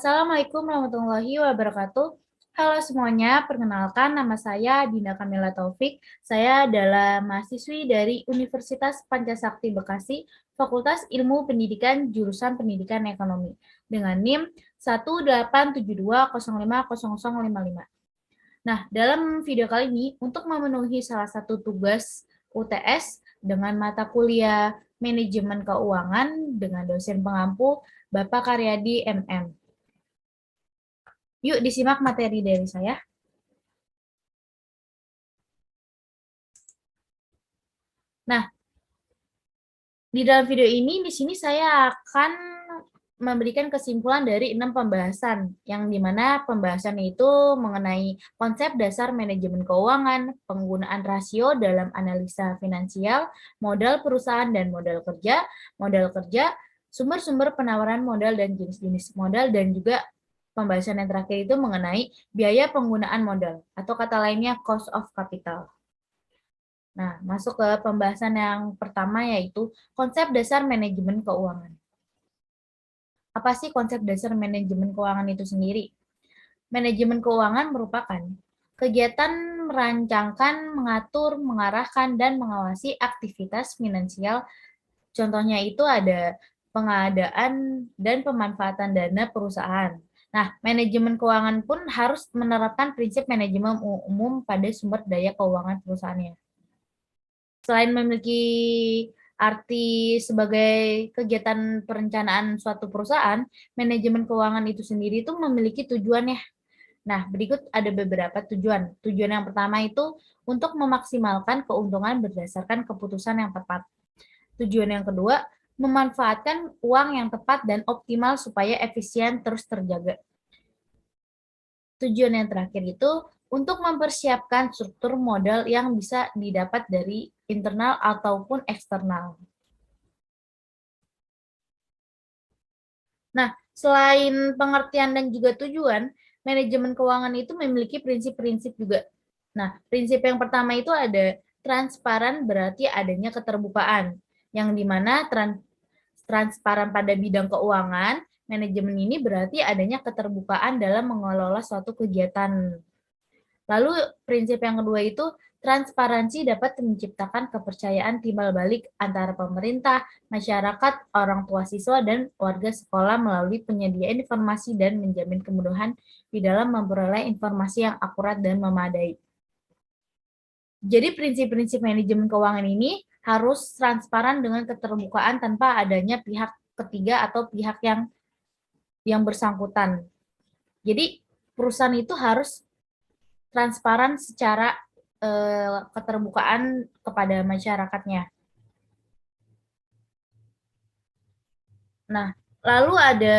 Assalamualaikum warahmatullahi wabarakatuh. Halo semuanya, perkenalkan nama saya Dinda Kamila Taufik. Saya adalah mahasiswi dari Universitas Pancasakti Bekasi, Fakultas Ilmu Pendidikan jurusan Pendidikan Ekonomi dengan NIM 18720500055. Nah, dalam video kali ini untuk memenuhi salah satu tugas UTS dengan mata kuliah Manajemen Keuangan dengan dosen pengampu Bapak Karyadi MM. Yuk disimak materi dari saya. Nah, di dalam video ini, di sini saya akan memberikan kesimpulan dari 6 pembahasan, yang dimana pembahasan itu mengenai konsep dasar manajemen keuangan, penggunaan rasio dalam analisa finansial, modal perusahaan dan modal kerja, sumber-sumber penawaran modal dan jenis-jenis modal, dan juga pembahasan yang terakhir itu mengenai biaya penggunaan modal, atau kata lainnya cost of capital. Nah, masuk ke pembahasan yang pertama yaitu konsep dasar manajemen keuangan. Apa sih konsep dasar manajemen keuangan itu sendiri? Manajemen keuangan merupakan kegiatan merancangkan, mengatur, mengarahkan, dan mengawasi aktivitas finansial. Contohnya itu ada pengadaan dan pemanfaatan dana perusahaan. Nah, manajemen keuangan pun harus menerapkan prinsip manajemen umum pada sumber daya keuangan perusahaannya. Selain memiliki arti sebagai kegiatan perencanaan suatu perusahaan, manajemen keuangan itu sendiri itu memiliki tujuan ya. Nah, berikut ada beberapa tujuan. Tujuan yang pertama itu untuk memaksimalkan keuntungan berdasarkan keputusan yang tepat. Tujuan yang kedua, memanfaatkan uang yang tepat dan optimal supaya efisien terus terjaga. Tujuan yang terakhir itu untuk mempersiapkan struktur modal yang bisa didapat dari internal ataupun eksternal. Nah, selain pengertian dan juga tujuan, manajemen keuangan itu memiliki prinsip-prinsip juga. Nah, prinsip yang pertama itu ada transparan, berarti adanya keterbukaan, yang dimana transparan pada bidang keuangan, manajemen ini berarti adanya keterbukaan dalam mengelola suatu kegiatan. Lalu prinsip yang kedua itu transparansi dapat menciptakan kepercayaan timbal balik antara pemerintah, masyarakat, orang tua siswa, dan warga sekolah melalui penyediaan informasi dan menjamin kemudahan di dalam memperoleh informasi yang akurat dan memadai. Jadi prinsip-prinsip manajemen keuangan ini harus transparan dengan keterbukaan tanpa adanya pihak ketiga atau pihak yang bersangkutan. Jadi perusahaan itu harus transparan secara keterbukaan kepada masyarakatnya. Nah, lalu ada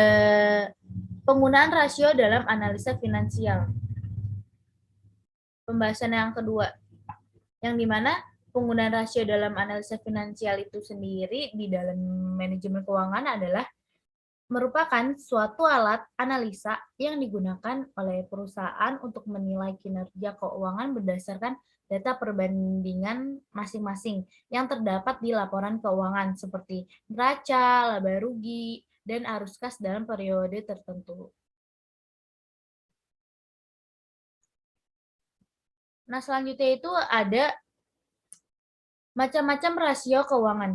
penggunaan rasio dalam analisa finansial. Pembahasan yang kedua, yang dimana penggunaan rasio dalam analisa finansial itu sendiri di dalam manajemen keuangan adalah merupakan suatu alat analisa yang digunakan oleh perusahaan untuk menilai kinerja keuangan berdasarkan data perbandingan masing-masing yang terdapat di laporan keuangan seperti neraca, laba rugi, dan arus kas dalam periode tertentu. Nah, selanjutnya itu ada macam-macam rasio keuangan.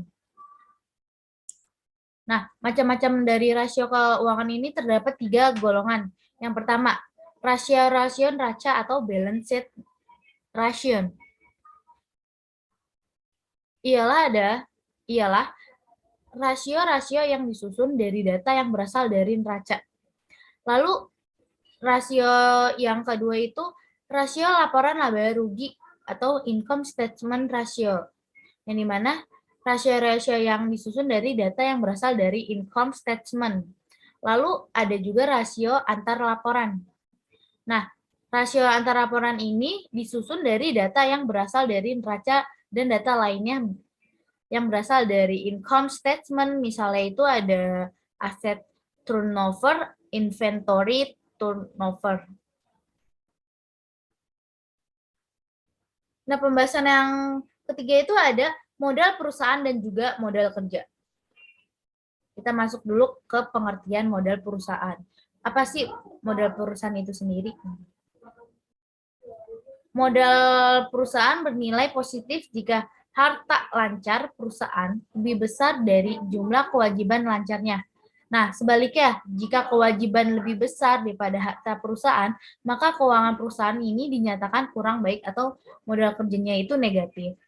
Nah, macam-macam dari rasio keuangan ini terdapat 3 golongan. Yang pertama, rasio neraca atau balance sheet ratio. Ialah rasio-rasio yang disusun dari data yang berasal dari neraca. Lalu rasio yang kedua itu rasio laporan laba rugi atau income statement ratio. Yang dimana rasio-rasio yang disusun dari data yang berasal dari income statement. Lalu ada juga rasio antar laporan. Nah, rasio antar laporan ini disusun dari data yang berasal dari neraca dan data lainnya yang berasal dari income statement, misalnya itu ada aset turnover, inventory turnover. Nah, pembahasan yang ketiga itu ada modal perusahaan dan juga modal kerja. Kita masuk dulu ke pengertian modal perusahaan. Apa sih modal perusahaan itu sendiri? Modal perusahaan bernilai positif jika harta lancar perusahaan lebih besar dari jumlah kewajiban lancarnya. Nah, sebaliknya, jika kewajiban lebih besar daripada harta perusahaan, maka keuangan perusahaan ini dinyatakan kurang baik atau modal kerjanya itu negatif.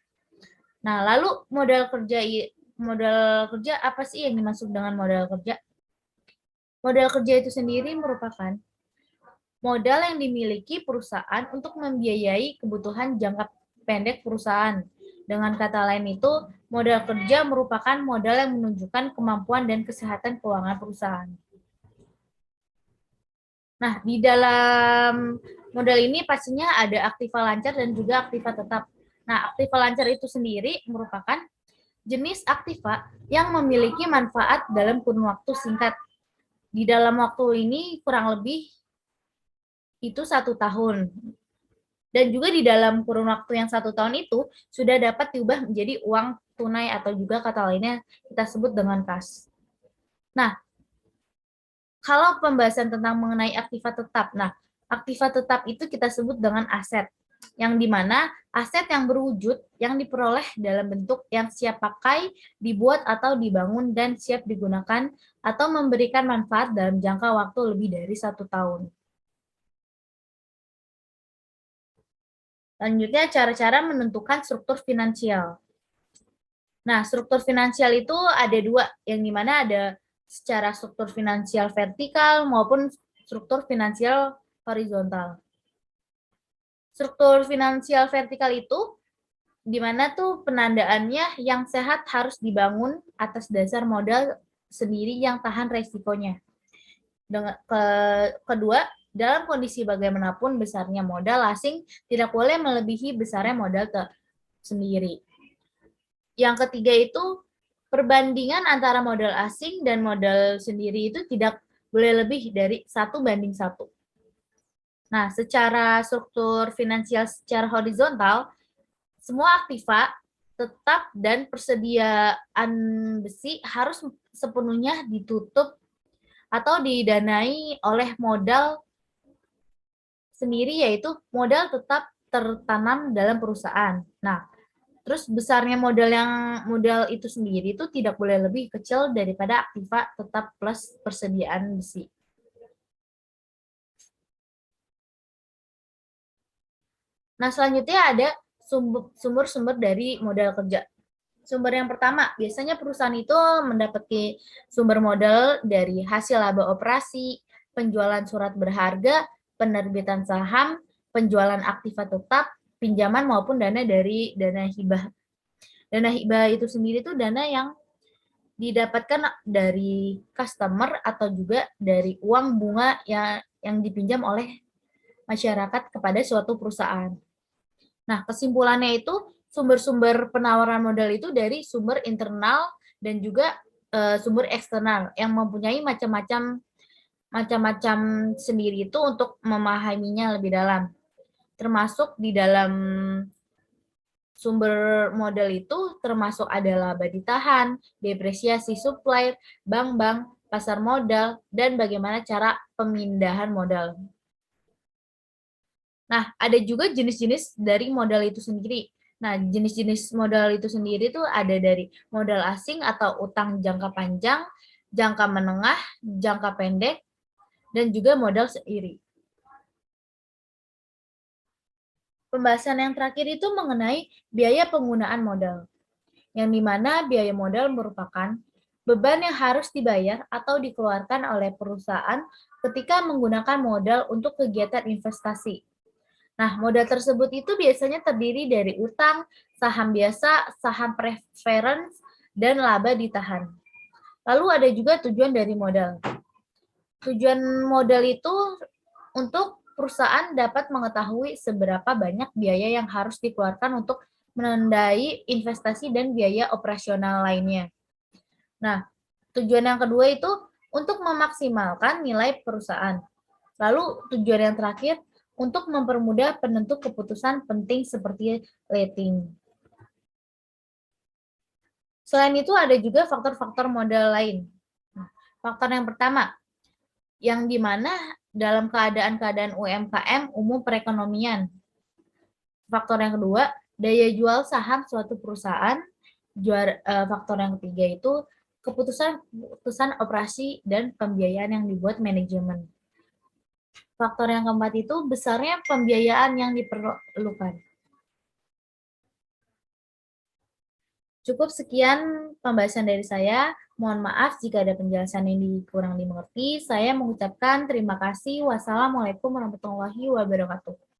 Nah, lalu modal kerja apa sih yang dimaksud dengan modal kerja? Modal kerja itu sendiri merupakan modal yang dimiliki perusahaan untuk membiayai kebutuhan jangka pendek perusahaan. Dengan kata lain itu, modal kerja merupakan modal yang menunjukkan kemampuan dan kesehatan keuangan perusahaan. Nah, di dalam modal ini pastinya ada aktiva lancar dan juga aktiva tetap. Nah, aktiva lancar itu sendiri merupakan jenis aktiva yang memiliki manfaat dalam kurun waktu singkat. Di dalam waktu ini kurang lebih itu 1 tahun. Dan juga di dalam kurun waktu yang 1 tahun itu sudah dapat diubah menjadi uang tunai atau juga kata lainnya kita sebut dengan kas. Nah, kalau pembahasan tentang mengenai aktiva tetap, nah aktiva tetap itu kita sebut dengan aset, yang dimana aset yang berwujud yang diperoleh dalam bentuk yang siap pakai, dibuat atau dibangun dan siap digunakan atau memberikan manfaat dalam jangka waktu lebih dari 1 tahun. Selanjutnya, cara-cara menentukan struktur finansial. Nah, struktur finansial itu ada dua, yang dimana ada secara struktur finansial vertikal maupun struktur finansial horizontal. Struktur finansial vertikal itu dimana tuh penandaannya yang sehat harus dibangun atas dasar modal sendiri yang tahan resikonya. Kedua, dalam kondisi bagaimanapun besarnya modal asing tidak boleh melebihi besarnya modal sendiri. Yang ketiga itu perbandingan antara modal asing dan modal sendiri itu tidak boleh lebih dari 1:1. Nah, secara struktur finansial secara horizontal, semua aktiva tetap dan persediaan besi harus sepenuhnya ditutup atau didanai oleh modal sendiri, yaitu modal tetap tertanam dalam perusahaan. Nah, terus besarnya modal itu sendiri itu tidak boleh lebih kecil daripada aktiva tetap plus persediaan besi. Nah, selanjutnya ada sumber-sumber dari modal kerja. Sumber yang pertama, biasanya perusahaan itu mendapatkan sumber modal dari hasil laba operasi, penjualan surat berharga, penerbitan saham, penjualan aktiva tetap, pinjaman maupun dana dari dana hibah. Dana hibah itu sendiri itu dana yang didapatkan dari customer atau juga dari uang bunga yang dipinjam oleh masyarakat kepada suatu perusahaan. Nah, kesimpulannya itu sumber-sumber penawaran modal itu dari sumber internal dan juga sumber eksternal yang mempunyai macam-macam sendiri itu untuk memahaminya lebih dalam. Termasuk di dalam sumber modal itu termasuk ada laba ditahan, depresiasi supply, bank-bank, pasar modal, dan bagaimana cara pemindahan modal. Nah, ada juga jenis-jenis dari modal itu sendiri. Nah, jenis-jenis modal itu sendiri tuh ada dari modal asing atau utang jangka panjang, jangka menengah, jangka pendek, dan juga modal seiring. Pembahasan yang terakhir itu mengenai biaya penggunaan modal, yang dimana biaya modal merupakan beban yang harus dibayar atau dikeluarkan oleh perusahaan ketika menggunakan modal untuk kegiatan investasi. Nah, modal tersebut itu biasanya terdiri dari utang, saham biasa, saham preference, dan laba ditahan. Lalu ada juga tujuan dari modal. Tujuan modal itu untuk perusahaan dapat mengetahui seberapa banyak biaya yang harus dikeluarkan untuk menandai investasi dan biaya operasional lainnya. Nah, tujuan yang kedua itu untuk memaksimalkan nilai perusahaan. Lalu tujuan yang terakhir untuk mempermudah penentu keputusan penting seperti rating. Selain itu ada juga faktor-faktor modal lain. Faktor yang pertama, yang dimana dalam keadaan-keadaan UMKM umum perekonomian. Faktor yang kedua, daya jual saham suatu perusahaan. Faktor yang ketiga itu keputusan operasi dan pembiayaan yang dibuat manajemen. Faktor yang keempat itu besarnya pembiayaan yang diperlukan. Cukup sekian pembahasan dari saya. Mohon maaf jika ada penjelasan yang kurang dimengerti. Saya mengucapkan terima kasih. Wassalamualaikum warahmatullahi wabarakatuh.